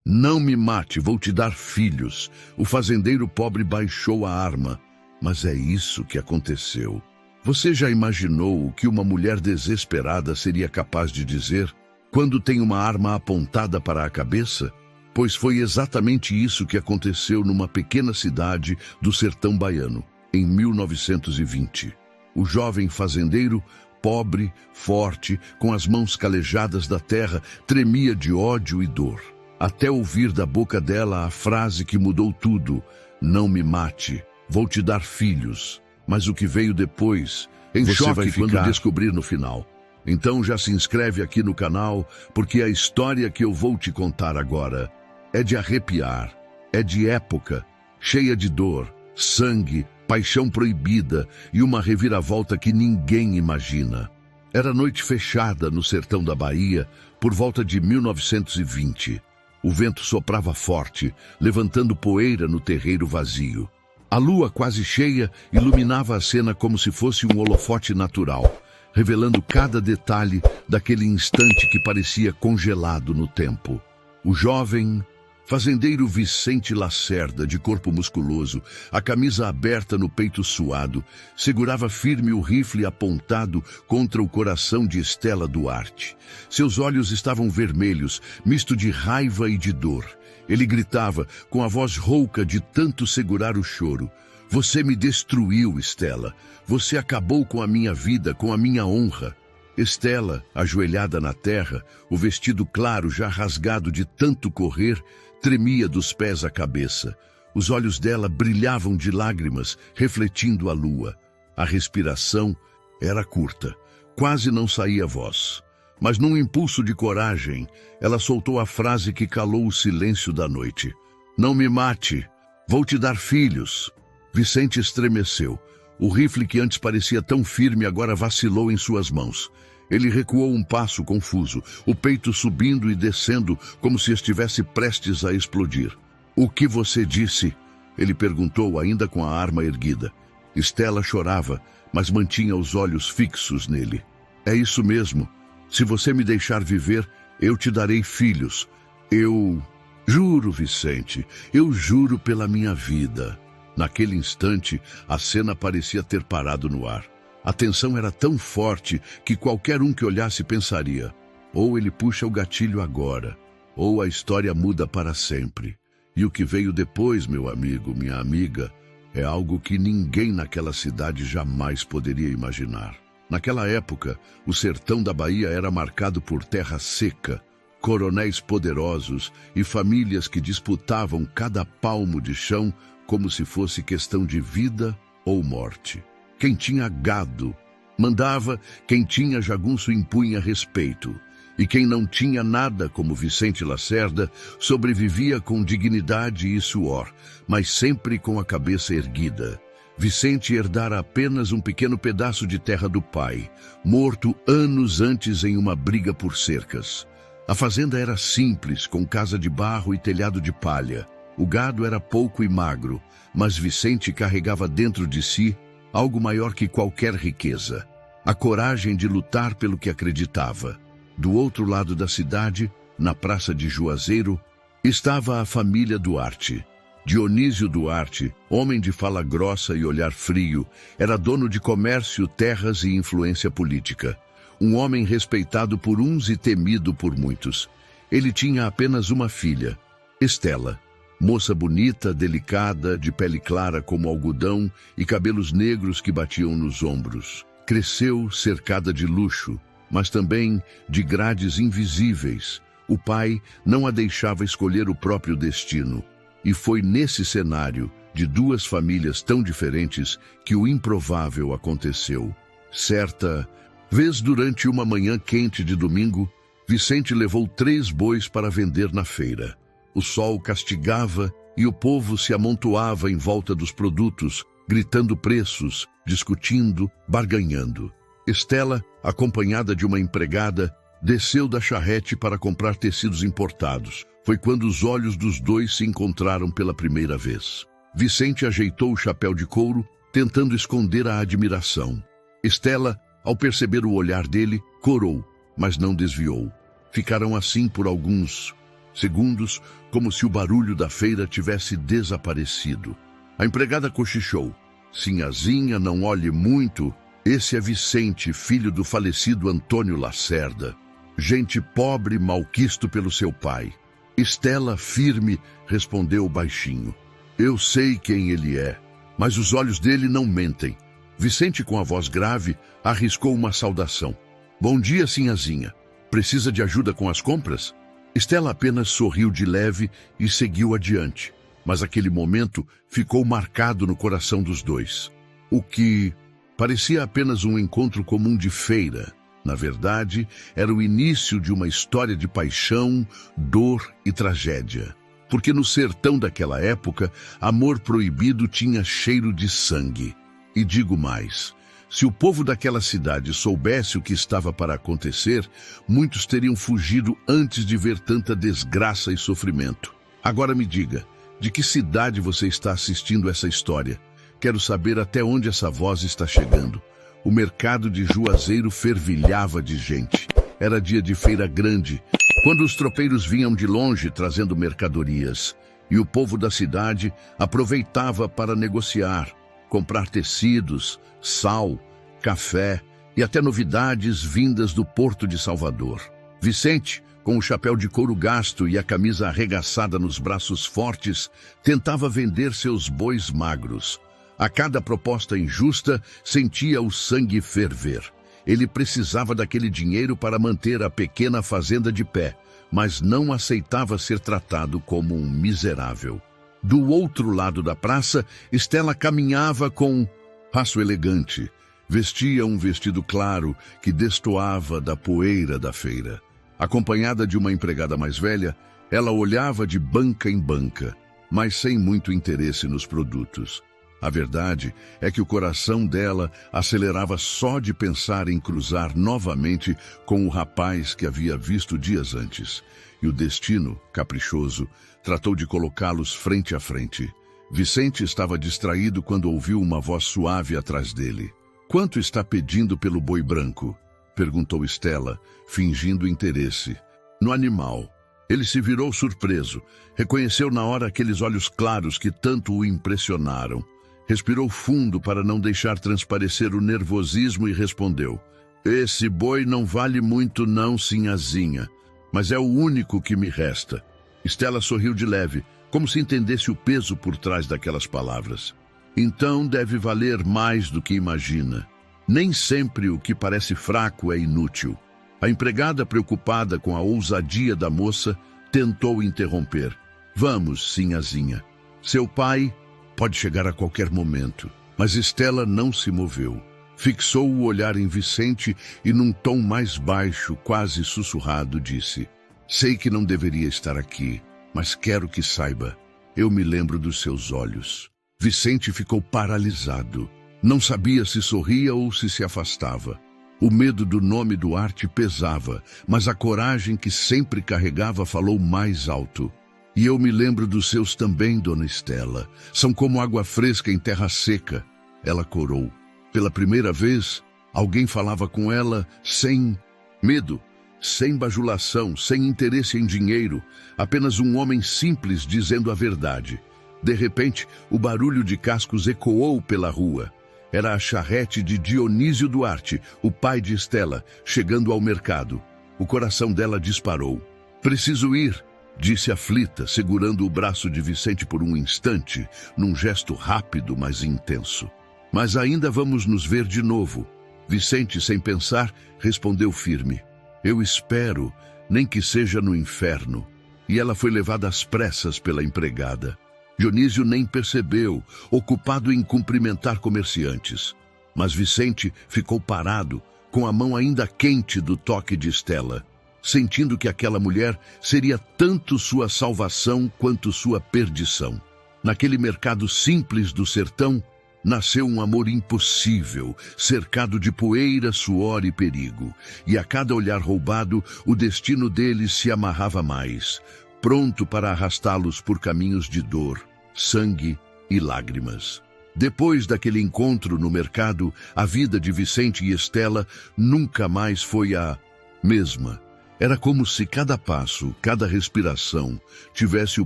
Não me mate, vou te dar filhos. O fazendeiro pobre baixou a arma. Mas é isso que aconteceu. Você já imaginou o que uma mulher desesperada seria capaz de dizer quando tem uma arma apontada para a cabeça? Pois foi exatamente isso que aconteceu numa pequena cidade do sertão baiano, em 1920. O jovem fazendeiro, pobre, forte, com as mãos calejadas da terra, tremia de ódio e dor. Até ouvir da boca dela a frase que mudou tudo: não me mate, vou te dar filhos. Mas o que veio depois, em choque quando descobrir no final. Então já se inscreve aqui no canal, porque a história que eu vou te contar agora é de arrepiar, é de época, cheia de dor, sangue, paixão proibida e uma reviravolta que ninguém imagina. Era noite fechada no sertão da Bahia, por volta de 1920. O vento soprava forte, levantando poeira no terreiro vazio. A lua quase cheia iluminava a cena como se fosse um holofote natural, revelando cada detalhe daquele instante que parecia congelado no tempo. O jovem fazendeiro Vicente Lacerda, de corpo musculoso, a camisa aberta no peito suado, segurava firme o rifle apontado contra o coração de Estela Duarte. Seus olhos estavam vermelhos, misto de raiva e de dor. Ele gritava, com a voz rouca de tanto segurar o choro: "Você me destruiu, Estela. Você acabou com a minha vida, com a minha honra." Estela, ajoelhada na terra, o vestido claro já rasgado de tanto correr, tremia dos pés à cabeça. Os olhos dela brilhavam de lágrimas, refletindo a lua. A respiração era curta, quase não saía voz. Mas num impulso de coragem, ela soltou a frase que calou o silêncio da noite: "Não me mate, vou te dar filhos." Vicente estremeceu. O rifle que antes parecia tão firme agora vacilou em suas mãos. Ele recuou um passo confuso, o peito subindo e descendo como se estivesse prestes a explodir. "O que você disse?" ele perguntou, ainda com a arma erguida. Estela chorava, mas mantinha os olhos fixos nele. "É isso mesmo. Se você me deixar viver, eu te darei filhos. Eu juro, Vicente, eu juro pela minha vida." Naquele instante, a cena parecia ter parado no ar. A tensão era tão forte que qualquer um que olhasse pensaria: ou ele puxa o gatilho agora, ou a história muda para sempre. E o que veio depois, meu amigo, minha amiga, é algo que ninguém naquela cidade jamais poderia imaginar. Naquela época, o sertão da Bahia era marcado por terra seca, coronéis poderosos e famílias que disputavam cada palmo de chão como se fosse questão de vida ou morte. Quem tinha gado mandava, quem tinha jagunço impunha respeito. E quem não tinha nada, como Vicente Lacerda, sobrevivia com dignidade e suor, mas sempre com a cabeça erguida. Vicente herdara apenas um pequeno pedaço de terra do pai, morto anos antes em uma briga por cercas. A fazenda era simples, com casa de barro e telhado de palha. O gado era pouco e magro, mas Vicente carregava dentro de si algo maior que qualquer riqueza: a coragem de lutar pelo que acreditava. Do outro lado da cidade, na praça de Juazeiro, estava a família Duarte. Dionísio Duarte, homem de fala grossa e olhar frio, era dono de comércio, terras e influência política. Um homem respeitado por uns e temido por muitos. Ele tinha apenas uma filha, Estela. Moça bonita, delicada, de pele clara como algodão e cabelos negros que batiam nos ombros. Cresceu cercada de luxo, mas também de grades invisíveis. O pai não a deixava escolher o próprio destino. E foi nesse cenário, de duas famílias tão diferentes, que o improvável aconteceu. Certa vez, durante uma manhã quente de domingo, Vicente levou 3 bois para vender na feira. O sol castigava e o povo se amontoava em volta dos produtos, gritando preços, discutindo, barganhando. Estela, acompanhada de uma empregada, desceu da charrete para comprar tecidos importados. Foi quando os olhos dos dois se encontraram pela primeira vez. Vicente ajeitou o chapéu de couro, tentando esconder a admiração. Estela, ao perceber o olhar dele, corou, mas não desviou. Ficaram assim por alguns Segundos, como se o barulho da feira tivesse desaparecido. A empregada cochichou. Sinhazinha, não olhe muito. Esse é Vicente, filho do falecido Antônio Lacerda. Gente pobre, malquisto pelo seu pai. Estela, firme, respondeu baixinho. Eu sei quem ele é, mas os olhos dele não mentem. Vicente, com a voz grave, arriscou uma saudação. Bom dia, sinhazinha. Precisa de ajuda com as compras? Estela apenas sorriu de leve e seguiu adiante. Mas aquele momento ficou marcado no coração dos dois. O que parecia apenas um encontro comum de feira, na verdade, era o início de uma história de paixão, dor e tragédia. Porque no sertão daquela época, amor proibido tinha cheiro de sangue. E digo mais, se o povo daquela cidade soubesse o que estava para acontecer, muitos teriam fugido antes de ver tanta desgraça e sofrimento. Agora me diga, de que cidade você está assistindo essa história? Quero saber até onde essa voz está chegando. O mercado de Juazeiro fervilhava de gente. Era dia de feira grande, quando os tropeiros vinham de longe trazendo mercadorias. E o povo da cidade aproveitava para negociar, comprar tecidos, sal, café e até novidades vindas do Porto de Salvador. Vicente, com o chapéu de couro gasto e a camisa arregaçada nos braços fortes, tentava vender seus bois magros. A cada proposta injusta, sentia o sangue ferver. Ele precisava daquele dinheiro para manter a pequena fazenda de pé, mas não aceitava ser tratado como um miserável. Do outro lado da praça, Estela caminhava com passo elegante. Vestia um vestido claro que destoava da poeira da feira. Acompanhada de uma empregada mais velha, ela olhava de banca em banca, mas sem muito interesse nos produtos. A verdade é que o coração dela acelerava só de pensar em cruzar novamente com o rapaz que havia visto dias antes. E o destino, caprichoso, tratou de colocá-los frente a frente. Vicente estava distraído quando ouviu uma voz suave atrás dele. "Quanto está pedindo pelo boi branco?" perguntou Estela, fingindo interesse. No animal. Ele se virou surpreso. Reconheceu na hora aqueles olhos claros que tanto o impressionaram. Respirou fundo para não deixar transparecer o nervosismo e respondeu. "Esse boi não vale muito não, sinhazinha, mas é o único que me resta." Estela sorriu de leve, como se entendesse o peso por trás daquelas palavras. "Então deve valer mais do que imagina. Nem sempre o que parece fraco é inútil." A empregada, preocupada com a ousadia da moça, tentou interromper. "Vamos, sinhazinha. Seu pai pode chegar a qualquer momento." Mas Estela não se moveu. Fixou o olhar em Vicente e, num tom mais baixo, quase sussurrado, disse: "Sei que não deveria estar aqui, mas quero que saiba, eu me lembro dos seus olhos." Vicente ficou paralisado. Não sabia se sorria ou se afastava. O medo do nome Duarte pesava, mas a coragem que sempre carregava falou mais alto. "E eu me lembro dos seus também, dona Estela. São como água fresca em terra seca." Ela corou. Pela primeira vez, alguém falava com ela sem medo, sem bajulação, sem interesse em dinheiro. Apenas um homem simples dizendo a verdade. De repente, o barulho de cascos ecoou pela rua. Era a charrete de Dionísio Duarte, o pai de Estela, chegando ao mercado. O coração dela disparou. "Preciso ir", disse aflita, segurando o braço de Vicente por um instante, num gesto rápido, mas intenso. "Mas ainda vamos nos ver de novo." Vicente, sem pensar, respondeu firme. "Eu espero, nem que seja no inferno." E ela foi levada às pressas pela empregada. Dionísio nem percebeu, ocupado em cumprimentar comerciantes. Mas Vicente ficou parado, com a mão ainda quente do toque de Estela, sentindo que aquela mulher seria tanto sua salvação quanto sua perdição. Naquele mercado simples do sertão, nasceu um amor impossível, cercado de poeira, suor e perigo. E a cada olhar roubado, o destino deles se amarrava mais, pronto para arrastá-los por caminhos de dor, sangue e lágrimas. Depois daquele encontro no mercado, a vida de Vicente e Estela nunca mais foi a mesma. Era como se cada passo, cada respiração, tivesse o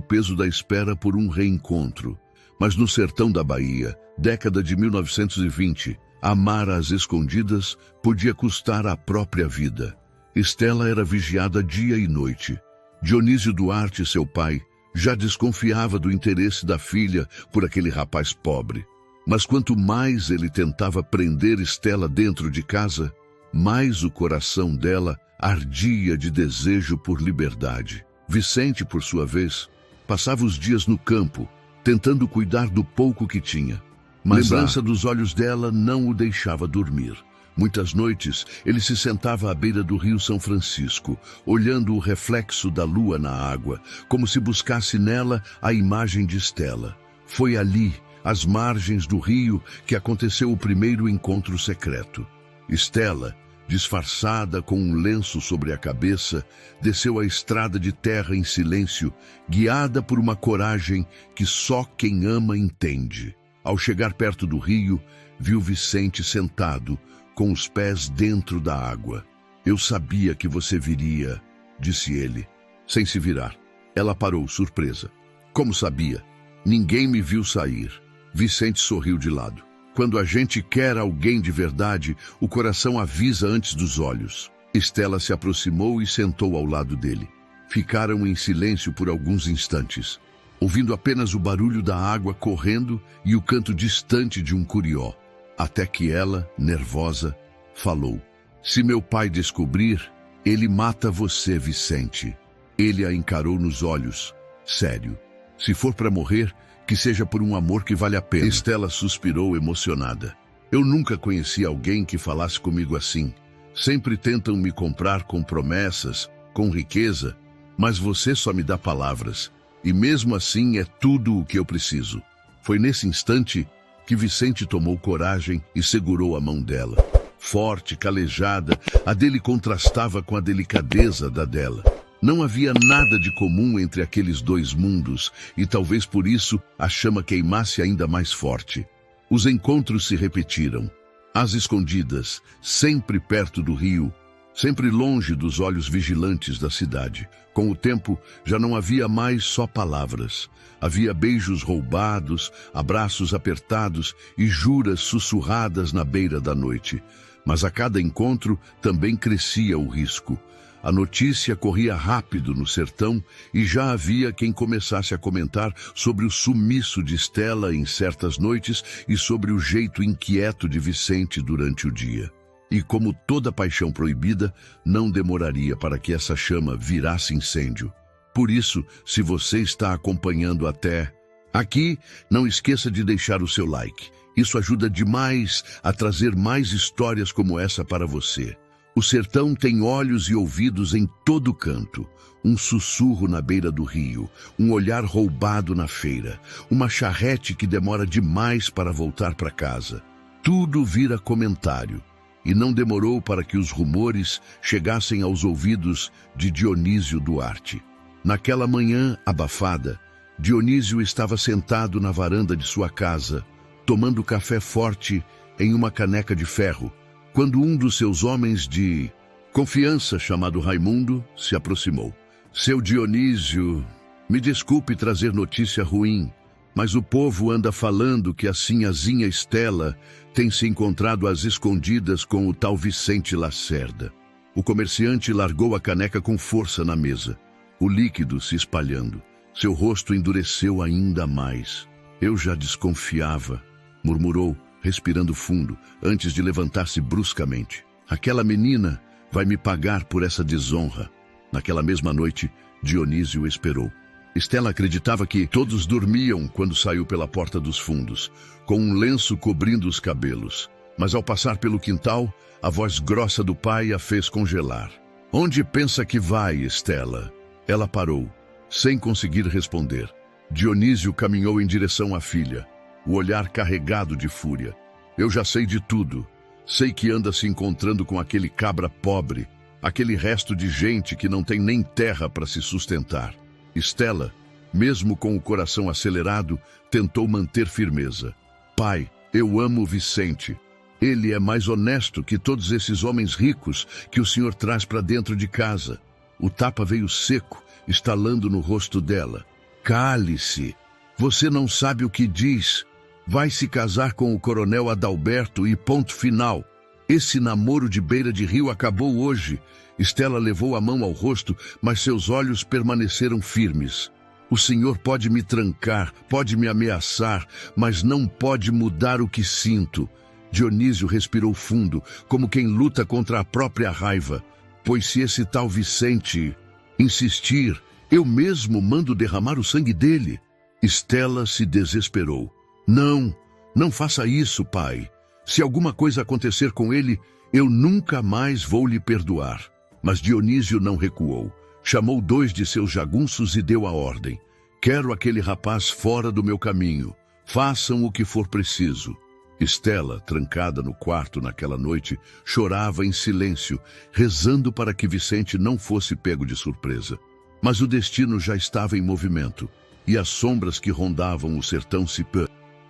peso da espera por um reencontro. Mas no sertão da Bahia, década de 1920, amar às escondidas podia custar a própria vida. Estela era vigiada dia e noite. Dionísio Duarte, seu pai, já desconfiava do interesse da filha por aquele rapaz pobre. Mas quanto mais ele tentava prender Estela dentro de casa, mais o coração dela ardia de desejo por liberdade. Vicente, por sua vez, passava os dias no campo, tentando cuidar do pouco que tinha. Mas a lembrança dos olhos dela não o deixava dormir. Muitas noites, ele se sentava à beira do rio São Francisco, olhando o reflexo da lua na água, como se buscasse nela a imagem de Estela. Foi ali, às margens do rio, que aconteceu o primeiro encontro secreto. Estela, disfarçada com um lenço sobre a cabeça, desceu a estrada de terra em silêncio, guiada por uma coragem que só quem ama entende. Ao chegar perto do rio, viu Vicente sentado, com os pés dentro da água. "Eu sabia que você viria", disse ele, sem se virar. Ela parou, surpresa. "Como sabia? Ninguém me viu sair." Vicente sorriu de lado. Quando a gente quer alguém de verdade, o coração avisa antes dos olhos. Estela se aproximou e sentou ao lado dele. Ficaram em silêncio por alguns instantes, ouvindo apenas o barulho da água correndo e o canto distante de um curió. Até que ela, nervosa, falou: "Se meu pai descobrir, ele mata você, Vicente." Ele a encarou nos olhos. "Sério. Se for para morrer, que seja por um amor que vale a pena." Estela suspirou emocionada. "Eu nunca conheci alguém que falasse comigo assim. Sempre tentam me comprar com promessas, com riqueza, mas você só me dá palavras. E mesmo assim é tudo o que eu preciso." Foi nesse instante que Vicente tomou coragem e segurou a mão dela. Forte, calejada, a dele contrastava com a delicadeza da dela. Não havia nada de comum entre aqueles dois mundos, e talvez por isso a chama queimasse ainda mais forte. Os encontros se repetiram. Às escondidas, sempre perto do rio, sempre longe dos olhos vigilantes da cidade. Com o tempo, já não havia mais só palavras. Havia beijos roubados, abraços apertados e juras sussurradas na beira da noite. Mas a cada encontro também crescia o risco. A notícia corria rápido no sertão e já havia quem começasse a comentar sobre o sumiço de Estela em certas noites e sobre o jeito inquieto de Vicente durante o dia. E como toda paixão proibida, não demoraria para que essa chama virasse incêndio. Por isso, se você está acompanhando até aqui, não esqueça de deixar o seu like. Isso ajuda demais a trazer mais histórias como essa para você. O sertão tem olhos e ouvidos em todo canto. Um sussurro na beira do rio, um olhar roubado na feira, uma charrete que demora demais para voltar para casa. Tudo vira comentário. E não demorou para que os rumores chegassem aos ouvidos de Dionísio Duarte. Naquela manhã abafada, Dionísio estava sentado na varanda de sua casa, tomando café forte em uma caneca de ferro, quando um dos seus homens de confiança, chamado Raimundo, se aproximou. "Seu Dionísio, me desculpe trazer notícia ruim, mas o povo anda falando que a sinhazinha Estela tem se encontrado às escondidas com o tal Vicente Lacerda." O comerciante largou a caneca com força na mesa, o líquido se espalhando. Seu rosto endureceu ainda mais. "Eu já desconfiava", murmurou, respirando fundo, antes de levantar-se bruscamente. "Aquela menina vai me pagar por essa desonra." Naquela mesma noite, Dionísio esperou. Estela acreditava que todos dormiam quando saiu pela porta dos fundos, com um lenço cobrindo os cabelos. Mas ao passar pelo quintal, a voz grossa do pai a fez congelar. "Onde pensa que vai, Estela?" Ela parou, sem conseguir responder. Dionísio caminhou em direção à filha, o olhar carregado de fúria. "Eu já sei de tudo. Sei que anda se encontrando com aquele cabra pobre, aquele resto de gente que não tem nem terra para se sustentar." Estela, mesmo com o coração acelerado, tentou manter firmeza. "Pai, eu amo Vicente. Ele é mais honesto que todos esses homens ricos que o senhor traz para dentro de casa. O tapa veio seco, estalando no rosto dela. Cale-se! Você não sabe o que diz. Vai se casar com o coronel Adalberto e ponto final. Esse namoro de beira de rio acabou hoje. Estela levou a mão ao rosto, mas seus olhos permaneceram firmes. O senhor pode me trancar, pode me ameaçar, mas não pode mudar o que sinto. Dionísio respirou fundo, como quem luta contra a própria raiva. Pois se esse tal Vicente insistir, eu mesmo mando derramar o sangue dele. Estela se desesperou. Não, não faça isso, pai. Se alguma coisa acontecer com ele, eu nunca mais vou lhe perdoar. Mas Dionísio não recuou. Chamou 2 de seus jagunços e deu a ordem. Quero aquele rapaz fora do meu caminho. Façam o que for preciso. Estela, trancada no quarto naquela noite, chorava em silêncio, rezando para que Vicente não fosse pego de surpresa. Mas o destino já estava em movimento, e as sombras que rondavam o sertão se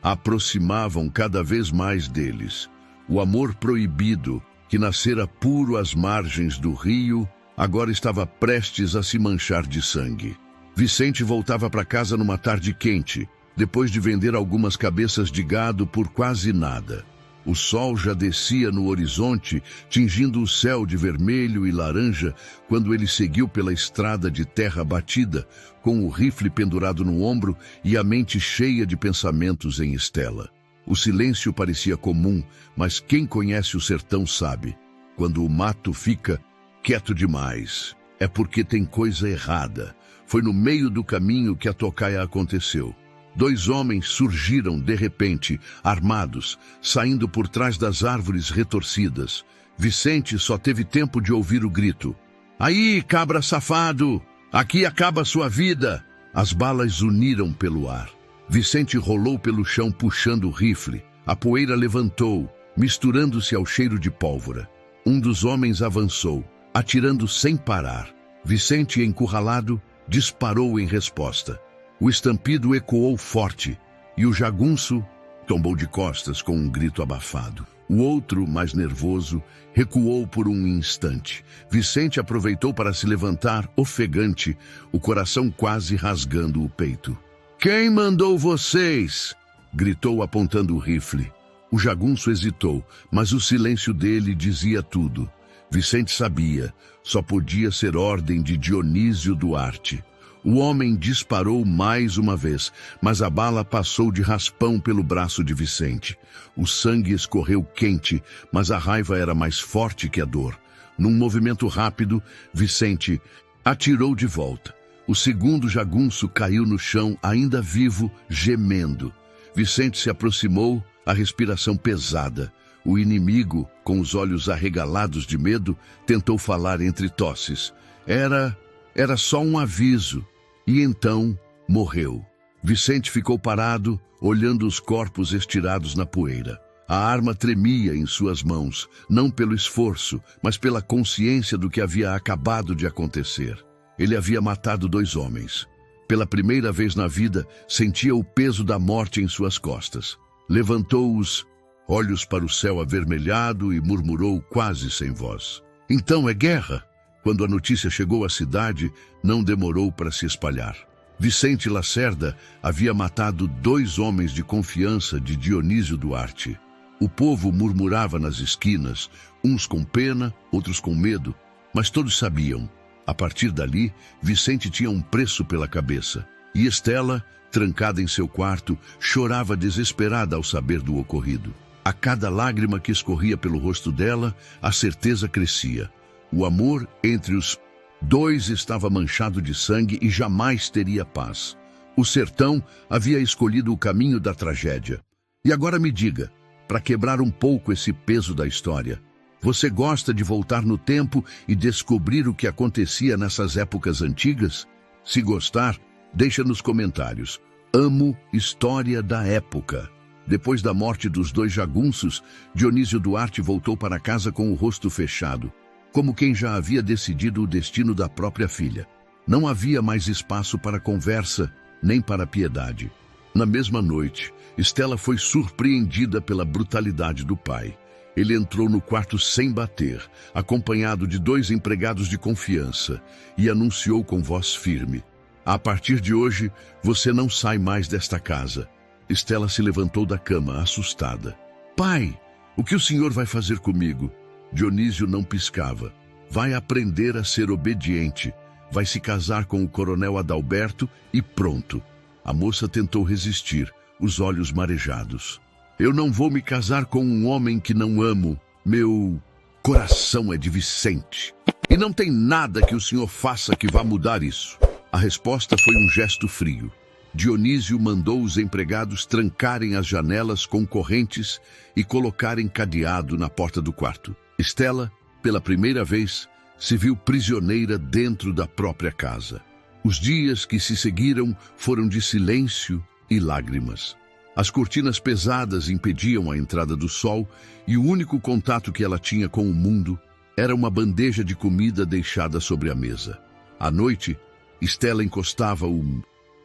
aproximavam cada vez mais deles. O amor proibido, que nascera puro às margens do rio, agora estava prestes a se manchar de sangue. Vicente voltava para casa numa tarde quente, depois de vender algumas cabeças de gado por quase nada. O sol já descia no horizonte, tingindo o céu de vermelho e laranja, quando ele seguiu pela estrada de terra batida, com o rifle pendurado no ombro e a mente cheia de pensamentos em Estela. O silêncio parecia comum, mas quem conhece o sertão sabe. Quando o mato fica quieto demais, é porque tem coisa errada. Foi no meio do caminho que a tocaia aconteceu. 2 homens surgiram de repente, armados, saindo por trás das árvores retorcidas. Vicente só teve tempo de ouvir o grito. Aí, cabra safado! Aqui acaba sua vida! As balas uniram pelo ar. Vicente rolou pelo chão puxando o rifle. A poeira levantou, misturando-se ao cheiro de pólvora. Um dos homens avançou, atirando sem parar. Vicente, encurralado, disparou em resposta. O estampido ecoou forte, e o jagunço tombou de costas com um grito abafado. O outro, mais nervoso, recuou por um instante. Vicente aproveitou para se levantar, ofegante, o coração quase rasgando o peito. Quem mandou vocês? Gritou apontando o rifle. O jagunço hesitou, mas o silêncio dele dizia tudo. Vicente sabia, só podia ser ordem de Dionísio Duarte. O homem disparou mais uma vez, mas a bala passou de raspão pelo braço de Vicente. O sangue escorreu quente, mas a raiva era mais forte que a dor. Num movimento rápido, Vicente atirou de volta. O segundo jagunço caiu no chão, ainda vivo, gemendo. Vicente se aproximou, a respiração pesada. O inimigo, com os olhos arregalados de medo, tentou falar entre tosses. Era só um aviso. E então morreu. Vicente ficou parado, olhando os corpos estirados na poeira. A arma tremia em suas mãos, não pelo esforço, mas pela consciência do que havia acabado de acontecer. Ele havia matado 2 homens. Pela primeira vez na vida, sentia o peso da morte em suas costas. Levantou os olhos para o céu avermelhado e murmurou quase sem voz. Então é guerra? Quando a notícia chegou à cidade, não demorou para se espalhar. Vicente Lacerda havia matado 2 homens de confiança de Dionísio Duarte. O povo murmurava nas esquinas, uns com pena, outros com medo, mas todos sabiam. A partir dali, Vicente tinha um preço pela cabeça. E Estela, trancada em seu quarto, chorava desesperada ao saber do ocorrido. A cada lágrima que escorria pelo rosto dela, a certeza crescia. O amor entre os 2 estava manchado de sangue e jamais teria paz. O sertão havia escolhido o caminho da tragédia. E agora me diga, para quebrar um pouco esse peso da história, você gosta de voltar no tempo e descobrir o que acontecia nessas épocas antigas? Se gostar, deixa nos comentários. Amo História da Época. Depois da morte dos 2 jagunços, Dionísio Duarte voltou para casa com o rosto fechado, como quem já havia decidido o destino da própria filha. Não havia mais espaço para conversa, nem para piedade. Na mesma noite, Estela foi surpreendida pela brutalidade do pai. Ele entrou no quarto sem bater, acompanhado de 2 empregados de confiança, e anunciou com voz firme: "A partir de hoje, você não sai mais desta casa." Estela se levantou da cama, assustada. "Pai, o que o senhor vai fazer comigo?" Dionísio não piscava. "Vai aprender a ser obediente. Vai se casar com o coronel Adalberto e pronto." A moça tentou resistir, os olhos marejados. "Eu não vou me casar com um homem que não amo. Meu coração é de Vicente. E não tem nada que o senhor faça que vá mudar isso." A resposta foi um gesto frio. Dionísio mandou os empregados trancarem as janelas com correntes e colocarem cadeado na porta do quarto. Estela, pela primeira vez, se viu prisioneira dentro da própria casa. Os dias que se seguiram foram de silêncio e lágrimas. As cortinas pesadas impediam a entrada do sol e o único contato que ela tinha com o mundo era uma bandeja de comida deixada sobre a mesa. À noite, Estela encostava o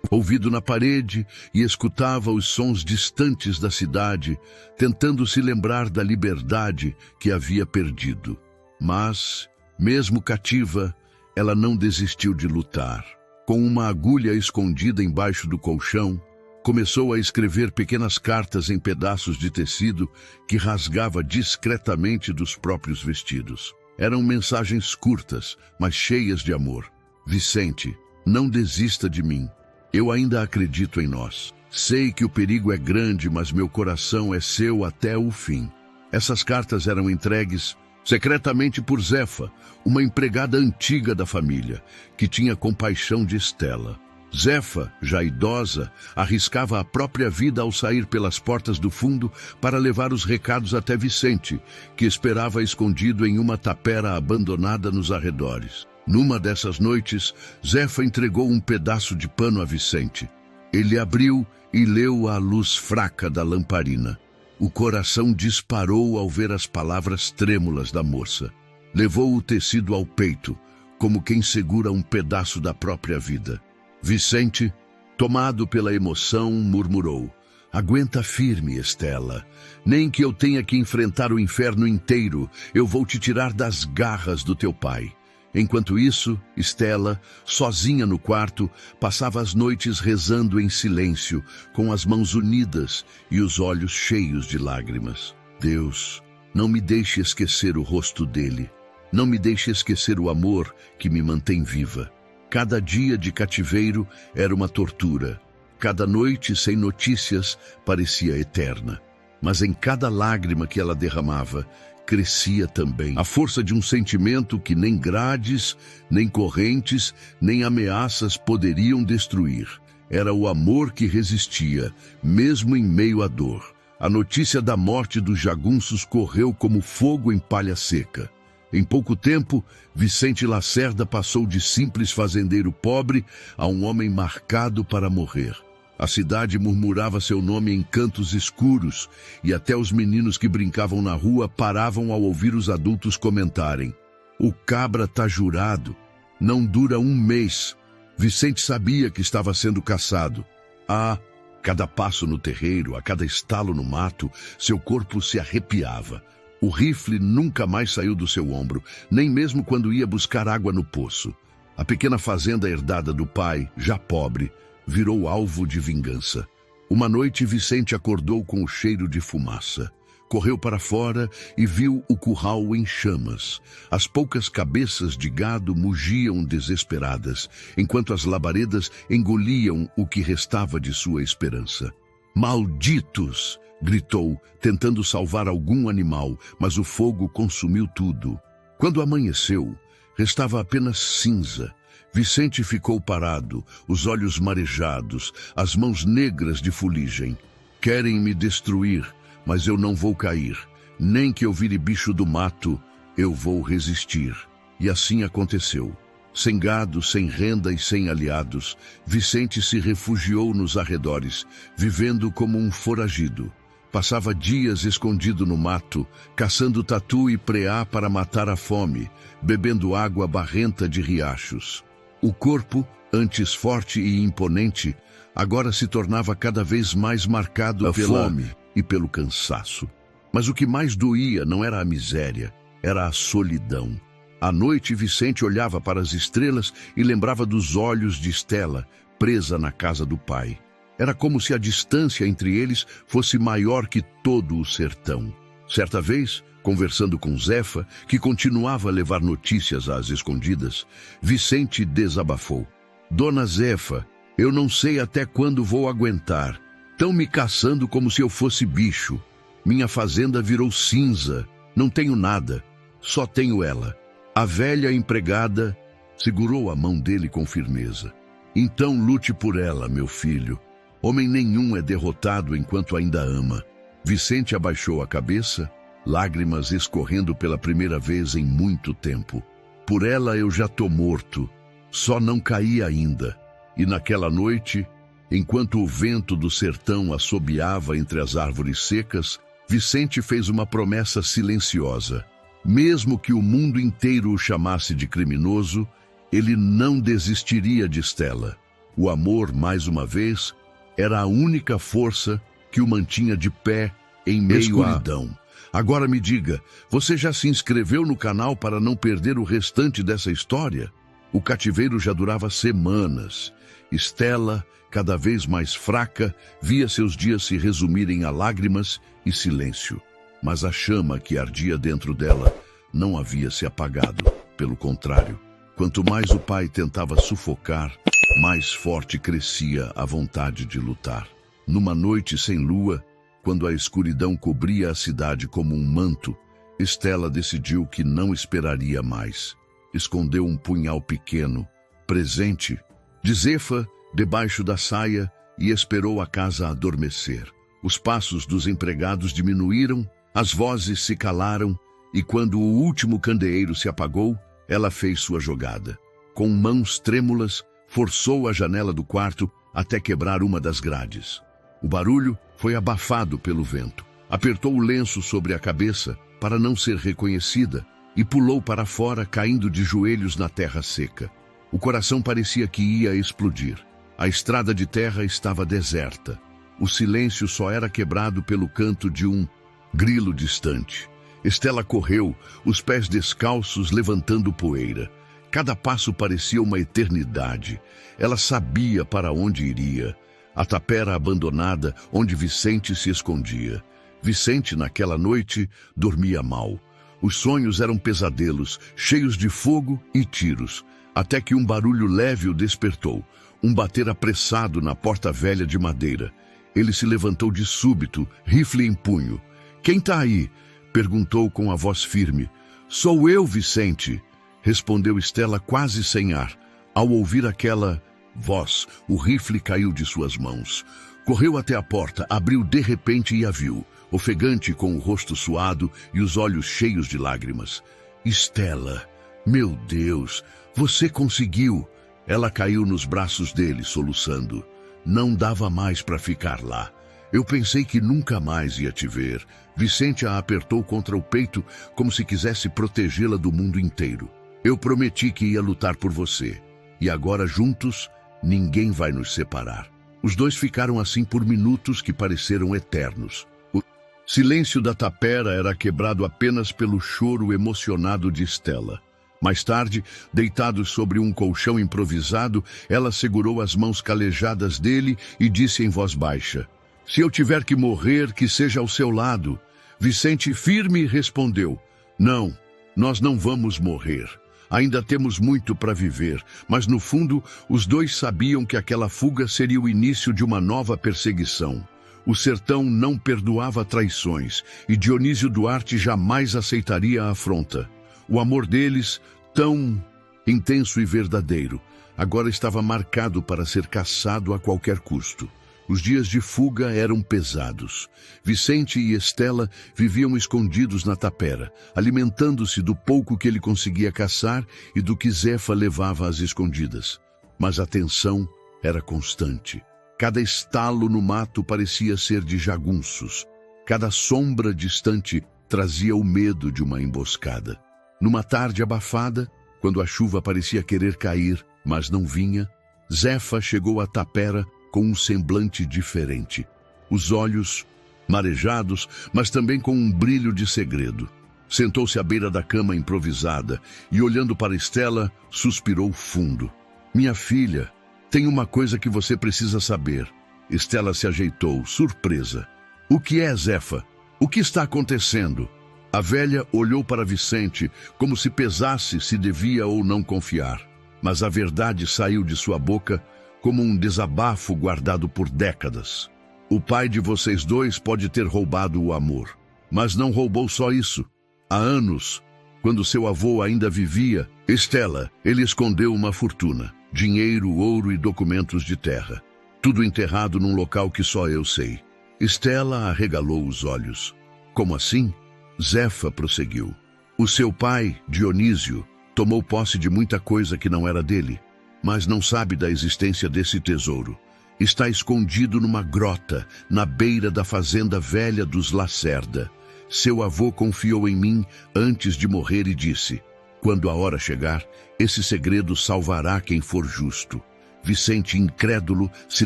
ouvido na parede e escutava os sons distantes da cidade, tentando se lembrar da liberdade que havia perdido. Mas, mesmo cativa, ela não desistiu de lutar. Com uma agulha escondida embaixo do colchão, começou a escrever pequenas cartas em pedaços de tecido que rasgava discretamente dos próprios vestidos. Eram mensagens curtas, mas cheias de amor. "Vicente, não desista de mim. Eu ainda acredito em nós. Sei que o perigo é grande, mas meu coração é seu até o fim." Essas cartas eram entregues secretamente por Zefa, uma empregada antiga da família, que tinha compaixão de Estela. Zefa, já idosa, arriscava a própria vida ao sair pelas portas do fundo para levar os recados até Vicente, que esperava escondido em uma tapera abandonada nos arredores. Numa dessas noites, Zefa entregou um pedaço de pano a Vicente. Ele abriu e leu à luz fraca da lamparina. O coração disparou ao ver as palavras trêmulas da moça. Levou o tecido ao peito, como quem segura um pedaço da própria vida. Vicente, tomado pela emoção, murmurou: "Aguenta firme, Estela. Nem que eu tenha que enfrentar o inferno inteiro, eu vou te tirar das garras do teu pai." Enquanto isso, Estela, sozinha no quarto, passava as noites rezando em silêncio, com as mãos unidas e os olhos cheios de lágrimas. "Deus, não me deixe esquecer o rosto dele. Não me deixe esquecer o amor que me mantém viva." Cada dia de cativeiro era uma tortura. Cada noite sem notícias parecia eterna. Mas em cada lágrima que ela derramava, crescia também a força de um sentimento que nem grades, nem correntes, nem ameaças poderiam destruir. Era o amor que resistia, mesmo em meio à dor. A notícia da morte dos jagunços correu como fogo em palha seca. Em pouco tempo, Vicente Lacerda passou de simples fazendeiro pobre a um homem marcado para morrer. A cidade murmurava seu nome em cantos escuros, e até os meninos que brincavam na rua paravam ao ouvir os adultos comentarem: "O cabra tá jurado, não dura um mês." Vicente sabia que estava sendo caçado. A cada passo no terreiro, a cada estalo no mato, seu corpo se arrepiava. O rifle nunca mais saiu do seu ombro, nem mesmo quando ia buscar água no poço. A pequena fazenda herdada do pai, já pobre, virou alvo de vingança. Uma noite, Vicente acordou com o cheiro de fumaça. Correu para fora e viu o curral em chamas. As poucas cabeças de gado mugiam desesperadas, enquanto as labaredas engoliam o que restava de sua esperança. "Malditos!" gritou, tentando salvar algum animal, mas o fogo consumiu tudo. Quando amanheceu, restava apenas cinza. Vicente ficou parado, os olhos marejados, as mãos negras de fuligem. "Querem me destruir, mas eu não vou cair. Nem que eu vire bicho do mato, eu vou resistir." E assim aconteceu. Sem gado, sem renda e sem aliados, Vicente se refugiou nos arredores, vivendo como um foragido. Passava dias escondido no mato, caçando tatu e preá para matar a fome, bebendo água barrenta de riachos. O corpo, antes forte e imponente, agora se tornava cada vez mais marcado pela fome e pelo cansaço. Mas o que mais doía não era a miséria, era a solidão. À noite, Vicente olhava para as estrelas e lembrava dos olhos de Estela, presa na casa do pai. Era como se a distância entre eles fosse maior que todo o sertão. Certa vez, conversando com Zefa, que continuava a levar notícias às escondidas, Vicente desabafou. Dona Zefa, eu não sei até quando vou aguentar. Tão me caçando como se eu fosse bicho. Minha fazenda virou cinza. Não tenho nada. Só tenho ela. A velha empregada segurou a mão dele com firmeza. Então lute por ela, meu filho. Homem nenhum é derrotado enquanto ainda ama. Vicente abaixou a cabeça, lágrimas escorrendo pela primeira vez em muito tempo. Por ela eu já tô morto. Só não caí ainda. E naquela noite, enquanto o vento do sertão assobiava entre as árvores secas, Vicente fez uma promessa silenciosa. Mesmo que o mundo inteiro o chamasse de criminoso, ele não desistiria de Estela. O amor, mais uma vez, era a única força que o mantinha de pé em meio à escuridão. Agora me diga, você já se inscreveu no canal para não perder o restante dessa história? O cativeiro já durava semanas. Estela, cada vez mais fraca, via seus dias se resumirem a lágrimas e silêncio. Mas a chama que ardia dentro dela não havia se apagado. Pelo contrário, quanto mais o pai tentava sufocar, mais forte crescia a vontade de lutar. Numa noite sem lua, quando a escuridão cobria a cidade como um manto, Estela decidiu que não esperaria mais. Escondeu um punhal pequeno, presente, de Zefa, debaixo da saia e esperou a casa adormecer. Os passos dos empregados diminuíram, as vozes se calaram e quando o último candeeiro se apagou, ela fez sua jogada. Com mãos trêmulas, forçou a janela do quarto até quebrar uma das grades. O barulho foi abafado pelo vento. Apertou o lenço sobre a cabeça para não ser reconhecida e pulou para fora, caindo de joelhos na terra seca. O coração parecia que ia explodir. A estrada de terra estava deserta. O silêncio só era quebrado pelo canto de um grilo distante. Estela correu, os pés descalços levantando poeira. Cada passo parecia uma eternidade. Ela sabia para onde iria. A tapera abandonada, onde Vicente se escondia. Vicente, naquela noite, dormia mal. Os sonhos eram pesadelos, cheios de fogo e tiros, até que um barulho leve o despertou, um bater apressado na porta velha de madeira. Ele se levantou de súbito, rifle em punho. — Quem tá aí? — perguntou com a voz firme. — Sou eu, Vicente! — respondeu Estela quase sem ar. Ao ouvir aquela voz, o rifle caiu de suas mãos. Correu até a porta, abriu de repente e a viu, ofegante com o rosto suado e os olhos cheios de lágrimas. — Estela! Meu Deus! Você conseguiu! Ela caiu nos braços dele, soluçando. Não dava mais para ficar lá. Eu pensei que nunca mais ia te ver. Vicente a apertou contra o peito como se quisesse protegê-la do mundo inteiro. Eu prometi que ia lutar por você. E agora, juntos, ninguém vai nos separar. Os dois ficaram assim por minutos que pareceram eternos. O silêncio da tapera era quebrado apenas pelo choro emocionado de Estela. Mais tarde, deitados sobre um colchão improvisado, ela segurou as mãos calejadas dele e disse em voz baixa: — Se eu tiver que morrer, que seja ao seu lado. Vicente firme respondeu: — Não, nós não vamos morrer. Ainda temos muito para viver, mas no fundo, os dois sabiam que aquela fuga seria o início de uma nova perseguição. O sertão não perdoava traições e Dionísio Duarte jamais aceitaria a afronta. O amor deles, tão intenso e verdadeiro, agora estava marcado para ser caçado a qualquer custo. Os dias de fuga eram pesados. Vicente e Estela viviam escondidos na tapera, alimentando-se do pouco que ele conseguia caçar e do que Zefa levava às escondidas. Mas a tensão era constante. Cada estalo no mato parecia ser de jagunços. Cada sombra distante trazia o medo de uma emboscada. Numa tarde abafada, quando a chuva parecia querer cair, mas não vinha, Zefa chegou à tapera com um semblante diferente. Os olhos marejados, mas também com um brilho de segredo. Sentou-se à beira da cama improvisada e, olhando para Estela, suspirou fundo. Minha filha, tem uma coisa que você precisa saber. Estela se ajeitou, surpresa. O que é, Zefa? O que está acontecendo? A velha olhou para Vicente como se pesasse se devia ou não confiar. Mas a verdade saiu de sua boca como um desabafo guardado por décadas. O pai de vocês dois pode ter roubado o amor, mas não roubou só isso. Há anos, quando seu avô ainda vivia, Estela, ele escondeu uma fortuna, dinheiro, ouro e documentos de terra. Tudo enterrado num local que só eu sei. Estela arregalou os olhos. Como assim? Zefa prosseguiu. O seu pai, Dionísio, tomou posse de muita coisa que não era dele, mas não sabe da existência desse tesouro. Está escondido numa grota, na beira da fazenda velha dos Lacerda. Seu avô confiou em mim antes de morrer e disse: quando a hora chegar, esse segredo salvará quem for justo. Vicente, incrédulo, se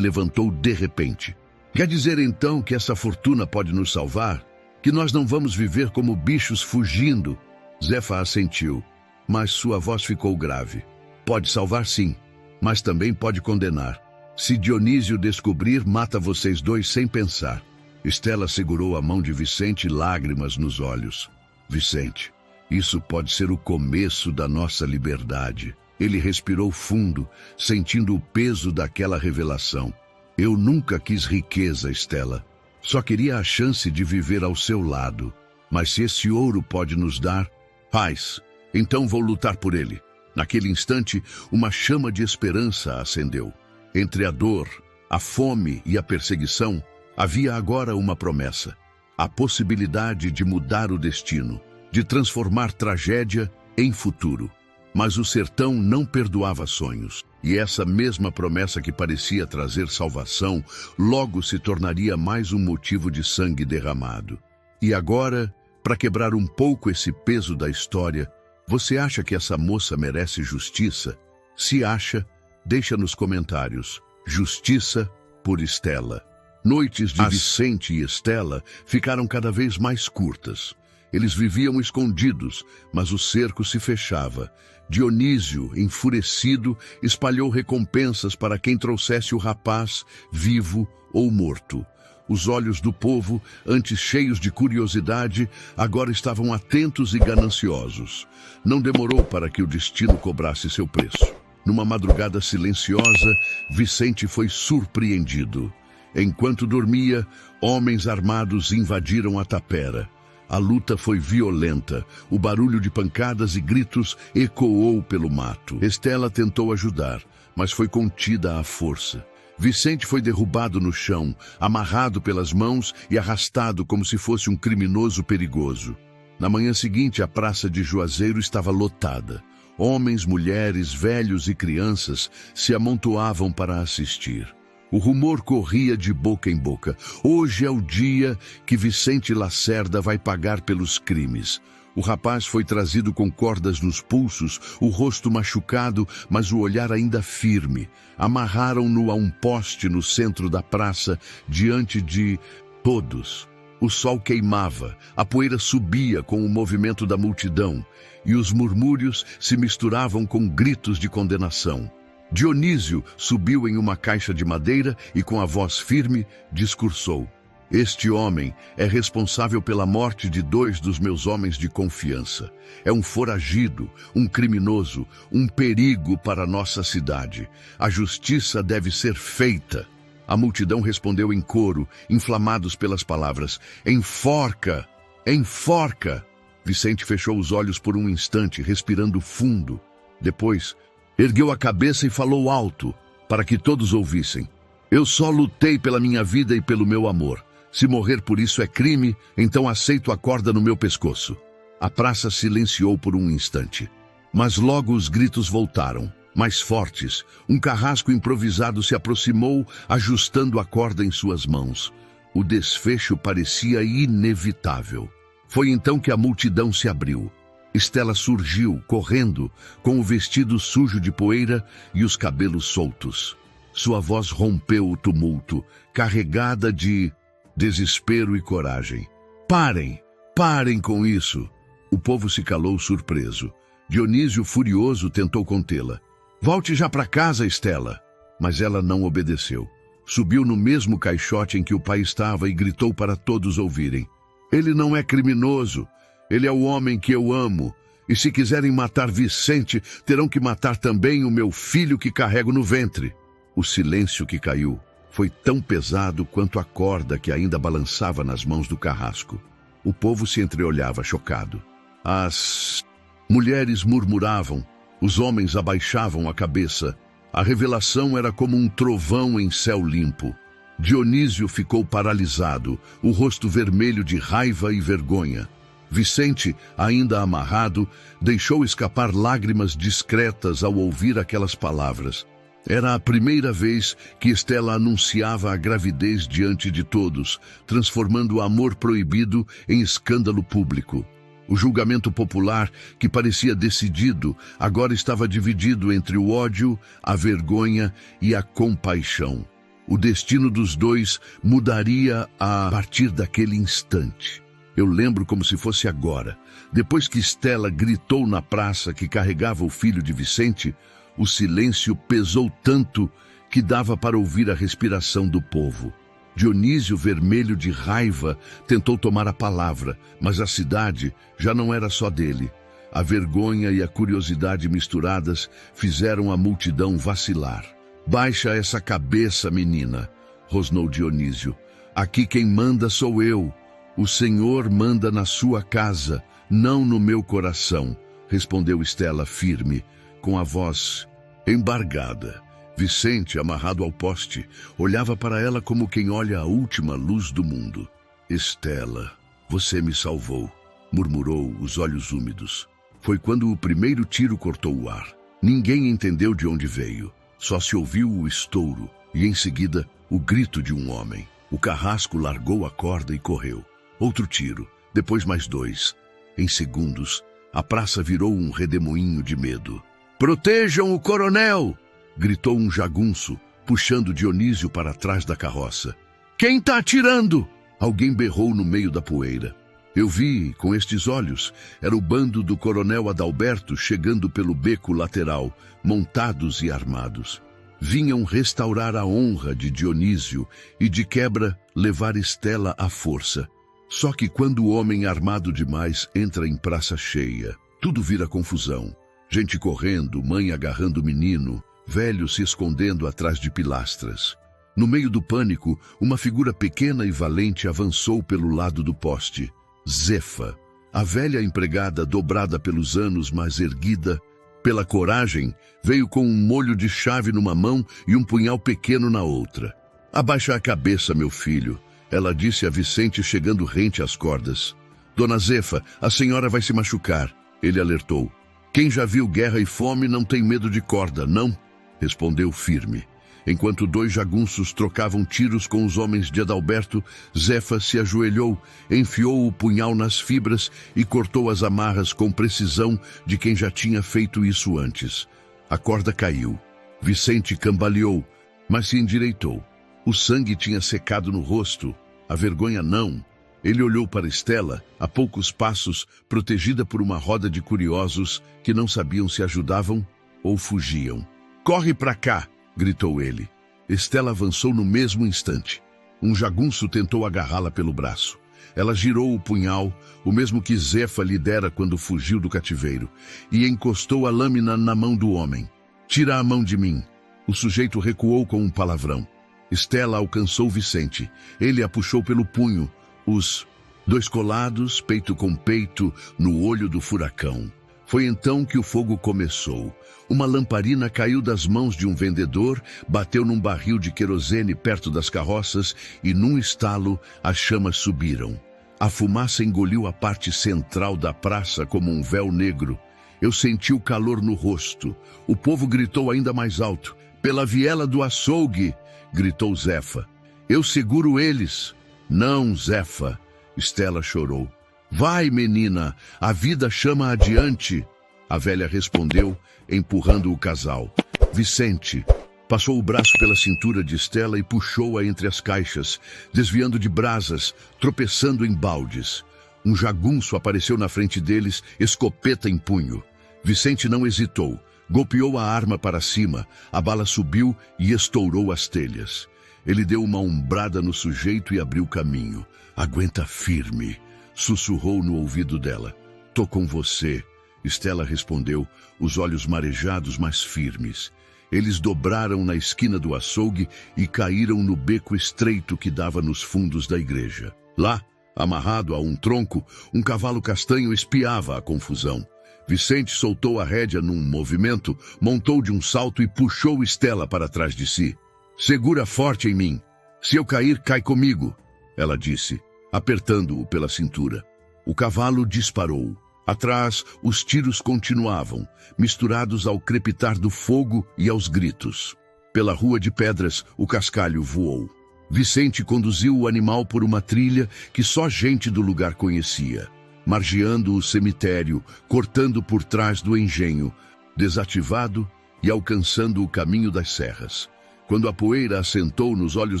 levantou de repente. Quer dizer então que essa fortuna pode nos salvar? Que nós não vamos viver como bichos fugindo? Zefa assentiu, mas sua voz ficou grave. Pode salvar sim, mas também pode condenar. Se Dionísio descobrir, mata vocês dois sem pensar. Estela segurou a mão de Vicente, lágrimas nos olhos. Vicente, isso pode ser o começo da nossa liberdade. Ele respirou fundo, sentindo o peso daquela revelação. Eu nunca quis riqueza, Estela. Só queria a chance de viver ao seu lado. Mas se esse ouro pode nos dar, paz, então vou lutar por ele. Naquele instante, uma chama de esperança acendeu. Entre a dor, a fome e a perseguição, havia agora uma promessa. A possibilidade de mudar o destino, de transformar tragédia em futuro. Mas o sertão não perdoava sonhos. E essa mesma promessa que parecia trazer salvação, logo se tornaria mais um motivo de sangue derramado. E agora, para quebrar um pouco esse peso da história, você acha que essa moça merece justiça? Se acha, deixa nos comentários. Justiça por Estela. Noites de Vicente e Estela ficaram cada vez mais curtas. Eles viviam escondidos, mas o cerco se fechava. Dionísio, enfurecido, espalhou recompensas para quem trouxesse o rapaz, vivo ou morto. Os olhos do povo, antes cheios de curiosidade, agora estavam atentos e gananciosos. Não demorou para que o destino cobrasse seu preço. Numa madrugada silenciosa, Vicente foi surpreendido. Enquanto dormia, homens armados invadiram a tapera. A luta foi violenta. O barulho de pancadas e gritos ecoou pelo mato. Estela tentou ajudar, mas foi contida à força. Vicente foi derrubado no chão, amarrado pelas mãos e arrastado como se fosse um criminoso perigoso. Na manhã seguinte, a praça de Juazeiro estava lotada. Homens, mulheres, velhos e crianças se amontoavam para assistir. O rumor corria de boca em boca. Hoje é o dia que Vicente Lacerda vai pagar pelos crimes. O rapaz foi trazido com cordas nos pulsos, o rosto machucado, mas o olhar ainda firme. Amarraram-no a um poste no centro da praça, diante de todos. O sol queimava, a poeira subia com o movimento da multidão, e os murmúrios se misturavam com gritos de condenação. Dionísio subiu em uma caixa de madeira e, com a voz firme, discursou. Este homem é responsável pela morte de 2 dos meus homens de confiança. É um foragido, um criminoso, um perigo para nossa cidade. A justiça deve ser feita. A multidão respondeu em coro, inflamados pelas palavras: enforca! Enforca! Vicente fechou os olhos por um instante, respirando fundo. Depois, ergueu a cabeça e falou alto, para que todos ouvissem. Eu só lutei pela minha vida e pelo meu amor. Se morrer por isso é crime, então aceito a corda no meu pescoço. A praça silenciou por um instante. Mas logo os gritos voltaram, mais fortes. Um carrasco improvisado se aproximou, ajustando a corda em suas mãos. O desfecho parecia inevitável. Foi então que a multidão se abriu. Estela surgiu, correndo, com o vestido sujo de poeira e os cabelos soltos. Sua voz rompeu o tumulto, carregada de desespero e coragem. Parem! Parem com isso! O povo se calou surpreso. Dionísio, furioso, tentou contê-la. Volte já para casa, Estela! Mas ela não obedeceu. Subiu no mesmo caixote em que o pai estava e gritou para todos ouvirem. Ele não é criminoso. Ele é o homem que eu amo. E se quiserem matar Vicente, terão que matar também o meu filho que carrego no ventre. O silêncio que caiu foi tão pesado quanto a corda que ainda balançava nas mãos do carrasco. O povo se entreolhava chocado. As mulheres murmuravam, os homens abaixavam a cabeça. A revelação era como um trovão em céu limpo. Dionísio ficou paralisado, o rosto vermelho de raiva e vergonha. Vicente, ainda amarrado, deixou escapar lágrimas discretas ao ouvir aquelas palavras. Era a primeira vez que Estela anunciava a gravidez diante de todos, transformando o amor proibido em escândalo público. O julgamento popular, que parecia decidido, agora estava dividido entre o ódio, a vergonha e a compaixão. O destino dos dois mudaria a partir daquele instante. Eu lembro como se fosse agora. Depois que Estela gritou na praça que carregava o filho de Vicente, o silêncio pesou tanto que dava para ouvir a respiração do povo. Dionísio, vermelho de raiva, tentou tomar a palavra, mas a cidade já não era só dele. A vergonha e a curiosidade misturadas fizeram a multidão vacilar. Baixa essa cabeça, menina, rosnou Dionísio. Aqui quem manda sou eu. O Senhor manda na sua casa, não no meu coração, respondeu Estela firme, com a voz embargada. Vicente, amarrado ao poste, olhava para ela como quem olha a última luz do mundo. Estela, você me salvou, murmurou, os olhos úmidos. Foi quando o primeiro tiro cortou o ar. Ninguém entendeu de onde veio. Só se ouviu o estouro e, em seguida, o grito de um homem. O carrasco largou a corda e correu. Outro tiro, depois mais 2. Em segundos, a praça virou um redemoinho de medo. Protejam o coronel! Gritou um jagunço, puxando Dionísio para trás da carroça. Quem está atirando? Alguém berrou no meio da poeira. Eu vi, com estes olhos, era o bando do coronel Adalberto chegando pelo beco lateral, montados e armados. Vinham restaurar a honra de Dionísio e, de quebra, levar Estela à força. Só que quando o homem armado demais entra em praça cheia, tudo vira confusão. Gente correndo, mãe agarrando o menino, velho se escondendo atrás de pilastras. No meio do pânico, uma figura pequena e valente avançou pelo lado do poste. Zefa, a velha empregada dobrada pelos anos, mas erguida pela coragem, veio com um molho de chave numa mão e um punhal pequeno na outra. Abaixa a cabeça, meu filho, ela disse a Vicente chegando rente às cordas. Dona Zefa, a senhora vai se machucar, ele alertou. Quem já viu guerra e fome não tem medo de corda, não? Respondeu firme. Enquanto 2 jagunços trocavam tiros com os homens de Adalberto, Zefa se ajoelhou, enfiou o punhal nas fibras e cortou as amarras com precisão de quem já tinha feito isso antes. A corda caiu. Vicente cambaleou, mas se endireitou. O sangue tinha secado no rosto, a vergonha não. Ele olhou para Estela, a poucos passos, protegida por uma roda de curiosos que não sabiam se ajudavam ou fugiam. Corre para cá! Gritou ele. Estela avançou no mesmo instante. Um jagunço tentou agarrá-la pelo braço. Ela girou o punhal, o mesmo que Zefa lhe dera quando fugiu do cativeiro, e encostou a lâmina na mão do homem. Tira a mão de mim. O sujeito recuou com um palavrão. Estela alcançou Vicente. Ele a puxou pelo punho, os 2 colados, peito com peito, no olho do furacão. Foi então que o fogo começou. Uma lamparina caiu das mãos de um vendedor, bateu num barril de querosene perto das carroças e, num estalo, as chamas subiram. A fumaça engoliu a parte central da praça como um véu negro. Eu senti o calor no rosto. O povo gritou ainda mais alto. Pela viela do açougue! Gritou Zefa. Eu seguro eles. Não, Zefa. Estela chorou. Vai, menina, a vida chama adiante. A velha respondeu, empurrando o casal. Vicente, Passou o braço pela cintura de Stella e puxou-a entre as caixas, desviando de brasas, tropeçando em baldes. Um jagunço apareceu na frente deles, escopeta em punho. Vicente não hesitou. Golpeou a arma para cima, a bala subiu e estourou as telhas. Ele deu uma ombrada no sujeito e abriu caminho. Aguenta firme, sussurrou no ouvido dela. Tô com você, Stella respondeu, os olhos marejados, mas firmes. Eles dobraram na esquina do açougue e caíram no beco estreito que dava nos fundos da igreja. Lá, amarrado a um tronco, um cavalo castanho espiava a confusão. Vicente soltou a rédea num movimento, montou de um salto e puxou Stella para trás de si. Segura forte em mim. Se eu cair, cai comigo, ela disse, apertando-o pela cintura. O cavalo disparou. Atrás, os tiros continuavam, misturados ao crepitar do fogo e aos gritos. Pela rua de pedras, o cascalho voou. Vicente conduziu o animal por uma trilha que só gente do lugar conhecia, margeando o cemitério, cortando por trás do engenho, desativado e alcançando o caminho das serras. Quando a poeira assentou nos olhos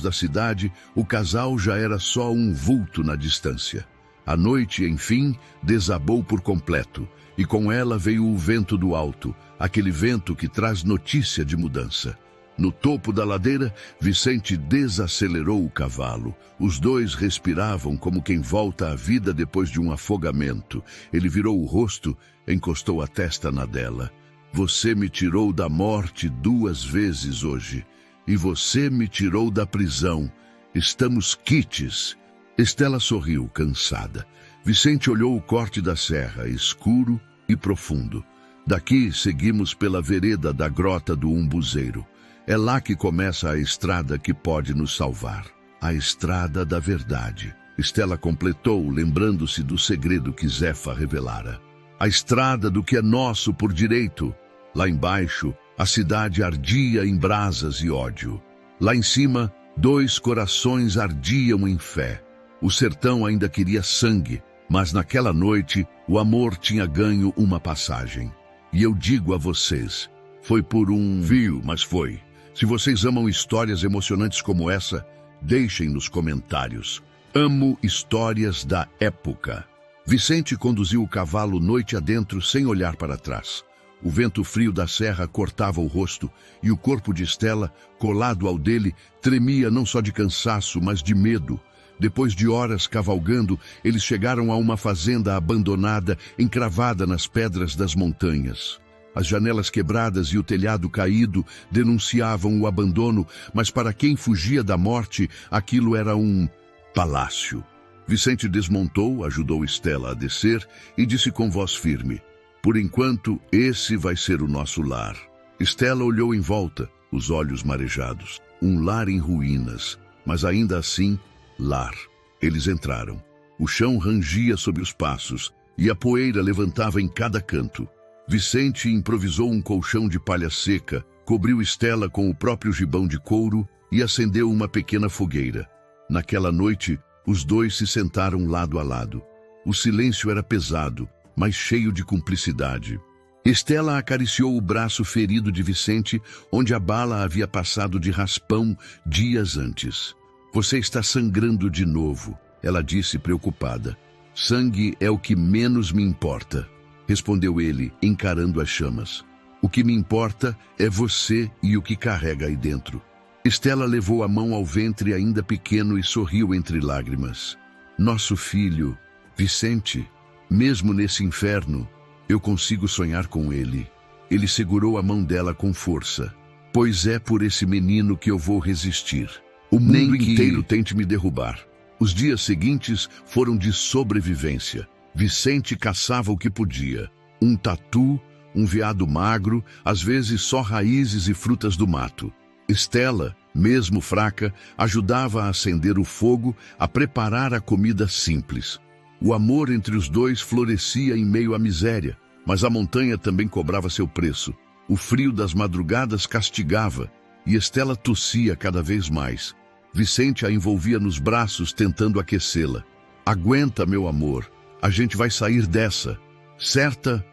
da cidade, o casal já era só um vulto na distância. A noite, enfim, desabou por completo, e com ela veio o vento do alto, aquele vento que traz notícia de mudança. No topo da ladeira, Vicente desacelerou o cavalo. Os dois respiravam como quem volta à vida depois de um afogamento. Ele virou o rosto, encostou a testa na dela. Você me tirou da morte 2 vezes hoje. E você me tirou da prisão. Estamos quites. Stella sorriu, cansada. Vicente olhou o corte da serra, escuro e profundo. Daqui seguimos pela vereda da Grota do Umbuzeiro. É lá que começa a estrada que pode nos salvar. A estrada da verdade. Stella completou, lembrando-se do segredo que Zefa revelara. A estrada do que é nosso por direito. Lá embaixo, a cidade ardia em brasas e ódio. Lá em cima, 2 corações ardiam em fé. O sertão ainda queria sangue, mas naquela noite o amor tinha ganho uma passagem. E eu digo a vocês, foi por um fio, mas foi. Se vocês amam histórias emocionantes como essa, deixem nos comentários. Amo histórias da época. Vicente conduziu o cavalo noite adentro sem olhar para trás. O vento frio da serra cortava o rosto e o corpo de Stella, colado ao dele, tremia não só de cansaço, mas de medo. Depois de horas cavalgando, eles chegaram a uma fazenda abandonada, encravada nas pedras das montanhas. As janelas quebradas e o telhado caído denunciavam o abandono, mas para quem fugia da morte, aquilo era um palácio. Vicente desmontou, ajudou Stella a descer e disse com voz firme, por enquanto, esse vai ser o nosso lar. Stella olhou em volta, os olhos marejados. Um lar em ruínas, mas ainda assim, lar. Eles entraram. O chão rangia sob os passos e a poeira levantava em cada canto. Vicente improvisou um colchão de palha seca, cobriu Stella com o próprio gibão de couro e acendeu uma pequena fogueira. Naquela noite, os dois se sentaram lado a lado. O silêncio era pesado, mas cheio de cumplicidade. Stella acariciou o braço ferido de Vicente, onde a bala havia passado de raspão dias antes. Você está sangrando de novo, ela disse preocupada. Sangue é o que menos me importa, respondeu ele, encarando as chamas. O que me importa é você e o que carrega aí dentro. Stella levou a mão ao ventre ainda pequeno e sorriu entre lágrimas. Nosso filho, Vicente, mesmo nesse inferno, eu consigo sonhar com ele. Ele segurou a mão dela com força. Pois é por esse menino que eu vou resistir. O mundo inteiro tente me derrubar. Os dias seguintes foram de sobrevivência. Vicente caçava o que podia. Um tatu, um veado magro, às vezes só raízes e frutas do mato. Stella, mesmo fraca, ajudava a acender o fogo, a preparar a comida simples. O amor entre os dois florescia em meio à miséria, mas a montanha também cobrava seu preço. O frio das madrugadas castigava, e Stella tossia cada vez mais. Vicente a envolvia nos braços, tentando aquecê-la. Aguenta, meu amor, a gente vai sair dessa. Certa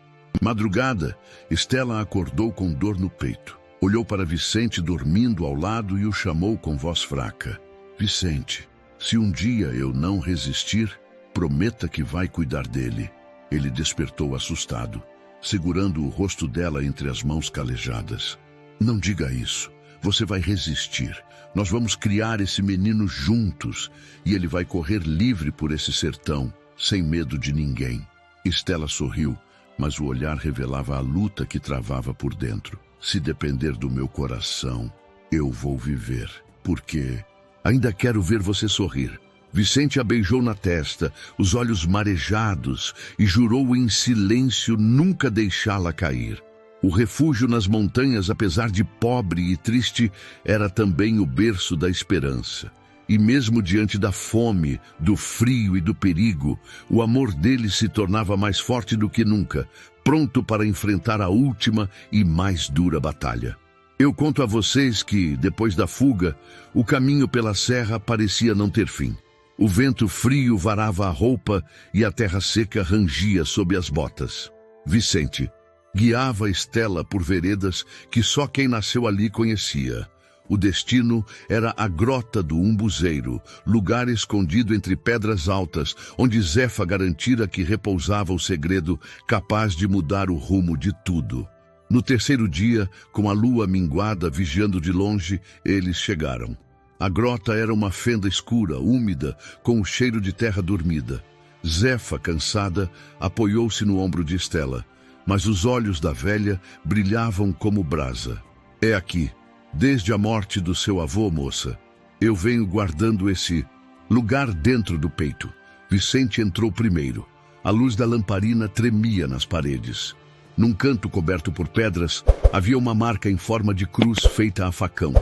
madrugada, Stella acordou com dor no peito. Olhou para Vicente dormindo ao lado e o chamou com voz fraca. Vicente, se um dia eu não resistir, prometa que vai cuidar dele. Ele despertou assustado, segurando o rosto dela entre as mãos calejadas. Não diga isso. Você vai resistir. Nós vamos criar esse menino juntos e ele vai correr livre por esse sertão, sem medo de ninguém. Estela sorriu, mas o olhar revelava a luta que travava por dentro. Se depender do meu coração, eu vou viver. Porque ainda quero ver você sorrir. Vicente a beijou na testa, os olhos marejados, e jurou em silêncio nunca deixá-la cair. O refúgio nas montanhas, apesar de pobre e triste, era também o berço da esperança. E mesmo diante da fome, do frio e do perigo, o amor dele se tornava mais forte do que nunca, pronto para enfrentar a última e mais dura batalha. Eu conto a vocês que, depois da fuga, o caminho pela serra parecia não ter fim. O vento frio varava a roupa e a terra seca rangia sob as botas. Vicente guiava Estela por veredas que só quem nasceu ali conhecia. O destino era a Grota do Umbuzeiro, lugar escondido entre pedras altas, onde Zefa garantira que repousava o segredo capaz de mudar o rumo de tudo. No terceiro dia, com a lua minguada vigiando de longe, eles chegaram. A grota era uma fenda escura, úmida, com o cheiro de terra dormida. Zefa, cansada, apoiou-se no ombro de Estela, mas os olhos da velha brilhavam como brasa. É aqui, desde a morte do seu avô, moça. Eu venho guardando esse lugar dentro do peito. Vicente entrou primeiro. A luz da lamparina tremia nas paredes. Num canto coberto por pedras, havia uma marca em forma de cruz feita a facão.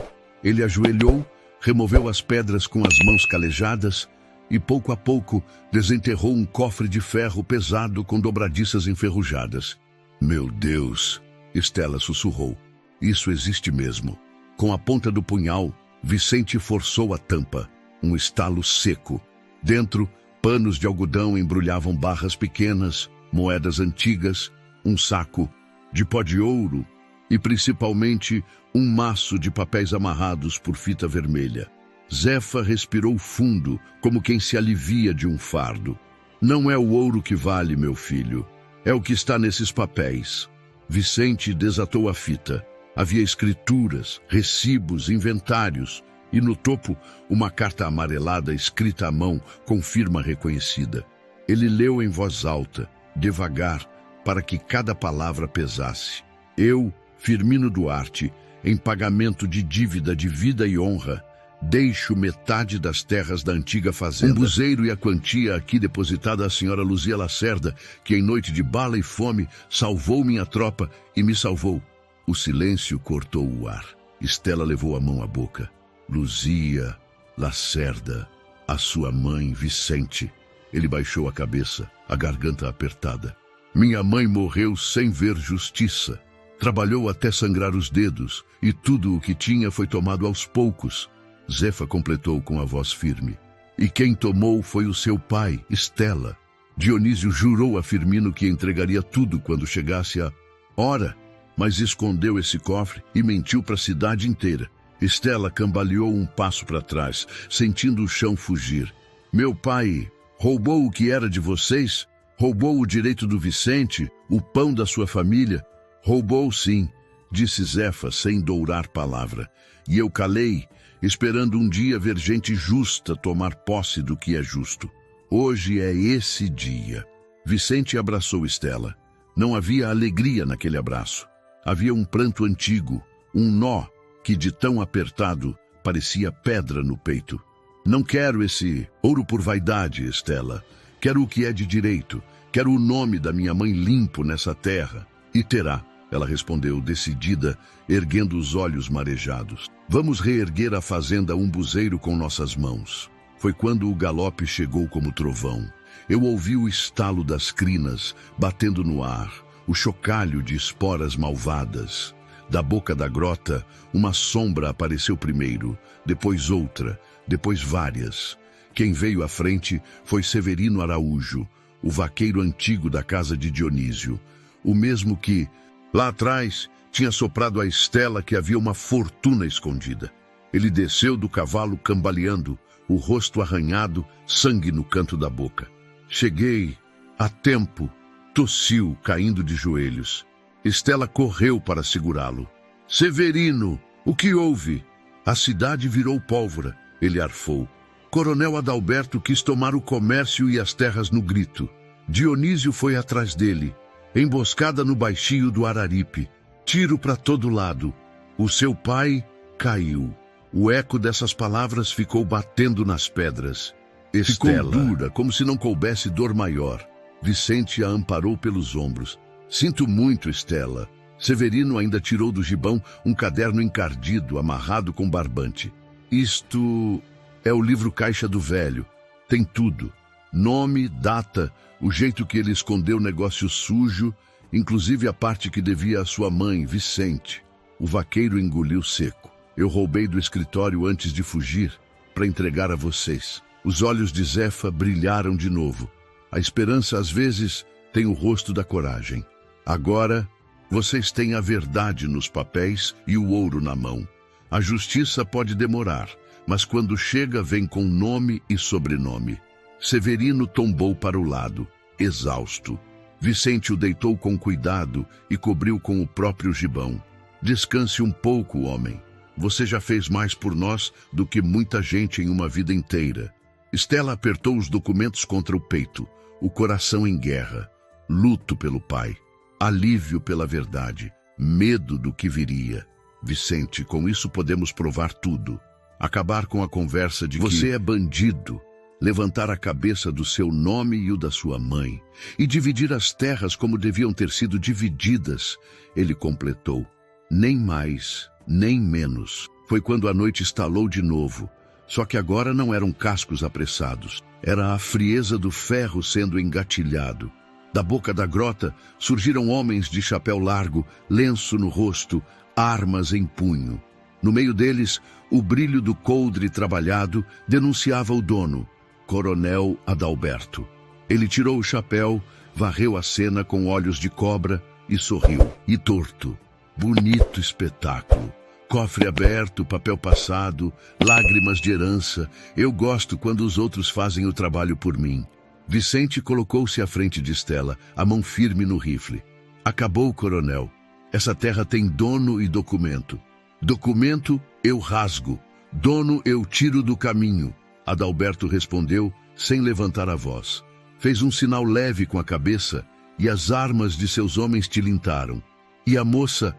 Ele ajoelhou, removeu as pedras com as mãos calejadas e, pouco a pouco, desenterrou um cofre de ferro pesado com dobradiças enferrujadas. Meu Deus! Estela sussurrou. Isso existe mesmo. Com a ponta do punhal, Vicente forçou a tampa. Um estalo seco. Dentro, panos de algodão embrulhavam barras pequenas, moedas antigas, um saco de pó de ouro e, principalmente, um maço de papéis amarrados por fita vermelha. Zefa respirou fundo, como quem se alivia de um fardo. Não é o ouro que vale, meu filho. É o que está nesses papéis. Vicente desatou a fita. Havia escrituras, recibos, inventários e, no topo, uma carta amarelada escrita à mão com firma reconhecida. Ele leu em voz alta, devagar, para que cada palavra pesasse. Eu, Firmino Duarte, em pagamento de dívida de vida e honra, deixo metade das terras da antiga fazenda, Umbuzeiro e a quantia aqui depositada à senhora Luzia Lacerda, que em noite de bala e fome salvou minha tropa e me salvou. O silêncio cortou o ar. Estela levou a mão à boca. Luzia Lacerda, a sua mãe, Vicente. Ele baixou a cabeça, a garganta apertada. Minha mãe morreu sem ver justiça. Trabalhou até sangrar os dedos, e tudo o que tinha foi tomado aos poucos. Zefa completou com a voz firme. E quem tomou foi o seu pai, Estela. Dionísio jurou a Firmino que entregaria tudo quando chegasse a hora, mas escondeu esse cofre e mentiu para a cidade inteira. Estela cambaleou um passo para trás, sentindo o chão fugir. Meu pai roubou o que era de vocês? Roubou o direito do Vicente, o pão da sua família? Roubou sim, disse Zefa sem dourar palavra. E eu calei, esperando um dia ver gente justa tomar posse do que é justo. Hoje é esse dia. Vicente abraçou Estela. Não havia alegria naquele abraço. Havia um pranto antigo, um nó que de tão apertado parecia pedra no peito. Não quero esse ouro por vaidade, Estela. Quero o que é de direito. Quero o nome da minha mãe limpo nessa terra. E terá, ela respondeu decidida, erguendo os olhos marejados. Vamos reerguer a fazenda Umbuzeiro com nossas mãos. Foi quando o galope chegou como trovão. Eu ouvi o estalo das crinas batendo no ar, o chocalho de esporas malvadas. Da boca da grota, uma sombra apareceu primeiro, depois outra, depois várias. Quem veio à frente foi Severino Araújo, o vaqueiro antigo da casa de Dionísio, o mesmo que, lá atrás, tinha soprado a Estela que havia uma fortuna escondida. Ele desceu do cavalo cambaleando, o rosto arranhado, sangue no canto da boca. Cheguei a tempo, tossiu, caindo de joelhos. Estela correu para segurá-lo. Severino, o que houve? A cidade virou pólvora, ele arfou. Coronel Adalberto quis tomar o comércio e as terras no grito. Dionísio foi atrás dele. Emboscada no baixio do Araripe. Tiro para todo lado. O seu pai caiu. O eco dessas palavras ficou batendo nas pedras. Estela. Ficou dura, como se não coubesse dor maior. Vicente a amparou pelos ombros. Sinto muito, Estela. Severino ainda tirou do gibão um caderno encardido, amarrado com barbante. Isto é o livro caixa do velho. Tem tudo. Nome, data, o jeito que ele escondeu o negócio sujo, inclusive a parte que devia à sua mãe, Vicente. O vaqueiro engoliu seco. Eu roubei do escritório antes de fugir, para entregar a vocês. Os olhos de Zefa brilharam de novo. A esperança, às vezes, tem o rosto da coragem. Agora, vocês têm a verdade nos papéis e o ouro na mão. A justiça pode demorar, mas quando chega, vem com nome e sobrenome. Severino tombou para o lado, exausto. Vicente o deitou com cuidado e cobriu com o próprio gibão. Descanse um pouco, homem. Você já fez mais por nós do que muita gente em uma vida inteira. Estela apertou os documentos contra o peito, o coração em guerra. Luto pelo pai, alívio pela verdade, medo do que viria. Vicente, com isso podemos provar tudo. Acabar com a conversa de que você é bandido, levantar a cabeça do seu nome e o da sua mãe, e dividir as terras como deviam ter sido divididas. Ele completou. Nem mais, nem menos. Foi quando a noite estalou de novo. Só que agora não eram cascos apressados. Era a frieza do ferro sendo engatilhado. Da boca da grota surgiram homens de chapéu largo, lenço no rosto, armas em punho. No meio deles, o brilho do coldre trabalhado denunciava o dono, Coronel Adalberto. Ele tirou o chapéu, varreu a cena com olhos de cobra e sorriu. E torto. Bonito espetáculo. Cofre aberto, papel passado, lágrimas de herança. Eu gosto quando os outros fazem o trabalho por mim. Vicente colocou-se à frente de Estela, a mão firme no rifle. Acabou, coronel. Essa terra tem dono e documento. Documento eu rasgo. Dono eu tiro do caminho. Adalberto respondeu, sem levantar a voz. Fez um sinal leve com a cabeça e as armas de seus homens tilintaram. E a moça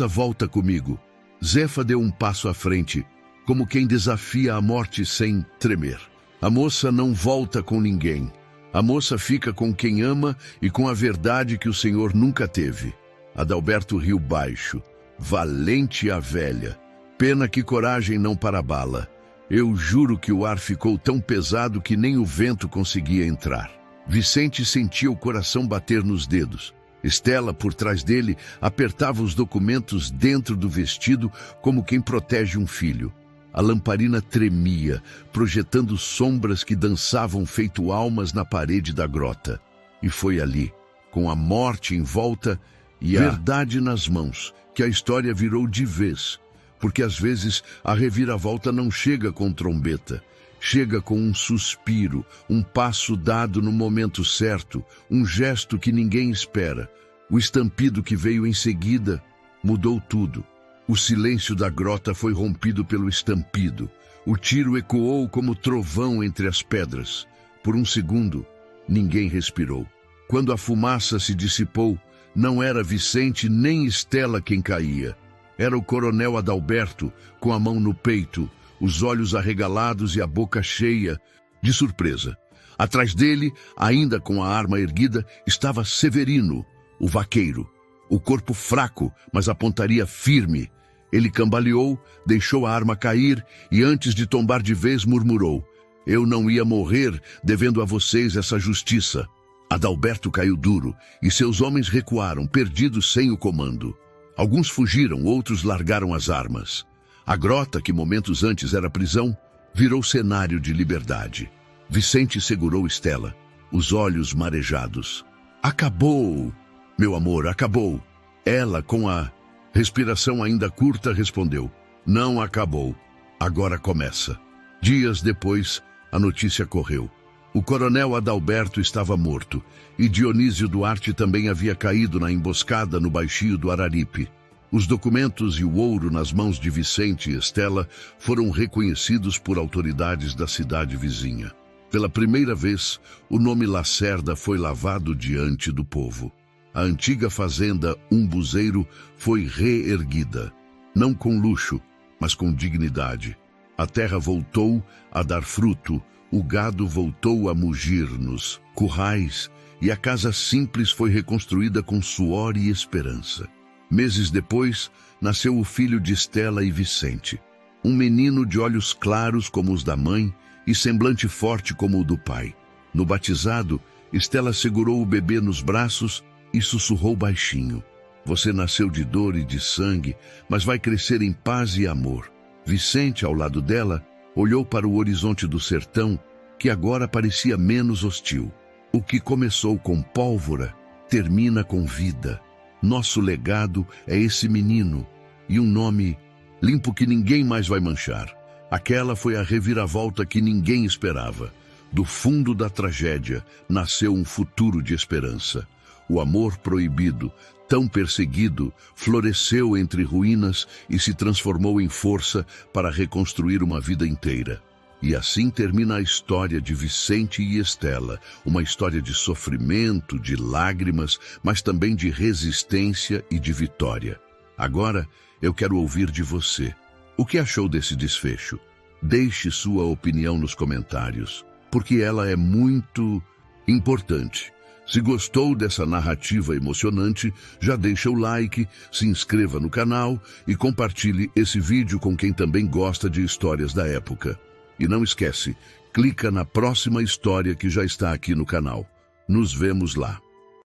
volta comigo. Zefa deu um passo à frente, como quem desafia a morte sem tremer. A moça não volta com ninguém. A moça fica com quem ama e com a verdade que o Senhor nunca teve. Adalberto riu baixo. Valente a velha. Pena que coragem não para a bala. Eu juro que o ar ficou tão pesado que nem o vento conseguia entrar. Vicente sentia o coração bater nos dedos. Estela, por trás dele, apertava os documentos dentro do vestido como quem protege um filho. A lamparina tremia, projetando sombras que dançavam feito almas na parede da grota. E foi ali, com a morte em volta e a verdade nas mãos, que a história virou de vez. Porque às vezes a reviravolta não chega com trombeta. Chega com um suspiro, um passo dado no momento certo, um gesto que ninguém espera. O estampido que veio em seguida mudou tudo. O silêncio da grota foi rompido pelo estampido. O tiro ecoou como trovão entre as pedras. Por um segundo, ninguém respirou. Quando a fumaça se dissipou, não era Vicente nem Estela quem caía. Era o coronel Adalberto, com a mão no peito, os olhos arregalados e a boca cheia de surpresa. Atrás dele, ainda com a arma erguida, estava Severino, o vaqueiro. O corpo fraco, mas a pontaria firme. Ele cambaleou, deixou a arma cair e antes de tombar de vez murmurou. Eu não ia morrer devendo a vocês essa justiça. Adalberto caiu duro e seus homens recuaram, perdidos sem o comando. Alguns fugiram, outros largaram as armas. A grota, que momentos antes era prisão, virou cenário de liberdade. Vicente segurou Estela, os olhos marejados. Acabou, meu amor, acabou. Ela, com a Respiração ainda curta, respondeu: não acabou. Agora começa. Dias depois, a notícia correu. O coronel Adalberto estava morto e Dionísio Duarte também havia caído na emboscada no baixio do Araripe. Os documentos e o ouro nas mãos de Vicente e Estela foram reconhecidos por autoridades da cidade vizinha. Pela primeira vez, o nome Lacerda foi lavado diante do povo. A antiga fazenda Umbuzeiro foi reerguida, não com luxo, mas com dignidade. A terra voltou a dar fruto, o gado voltou a mugir nos currais e a casa simples foi reconstruída com suor e esperança. Meses depois, nasceu o filho de Estela e Vicente, um menino de olhos claros como os da mãe e semblante forte como o do pai. No batizado, Estela segurou o bebê nos braços e sussurrou baixinho: você nasceu de dor e de sangue, mas vai crescer em paz e amor. Vicente, ao lado dela, olhou para o horizonte do sertão, que agora parecia menos hostil. O que começou com pólvora, termina com vida. Nosso legado é esse menino, e um nome limpo que ninguém mais vai manchar. Aquela foi a reviravolta que ninguém esperava. Do fundo da tragédia, nasceu um futuro de esperança. O amor proibido, tão perseguido, floresceu entre ruínas e se transformou em força para reconstruir uma vida inteira. E assim termina a história de Vicente e Estela, uma história de sofrimento, de lágrimas, mas também de resistência e de vitória. Agora, eu quero ouvir de você. O que achou desse desfecho? Deixe sua opinião nos comentários, porque ela é muito importante. Se gostou dessa narrativa emocionante, já deixa o like, se inscreva no canal e compartilhe esse vídeo com quem também gosta de histórias da época. E não esquece, clica na próxima história que já está aqui no canal. Nos vemos lá.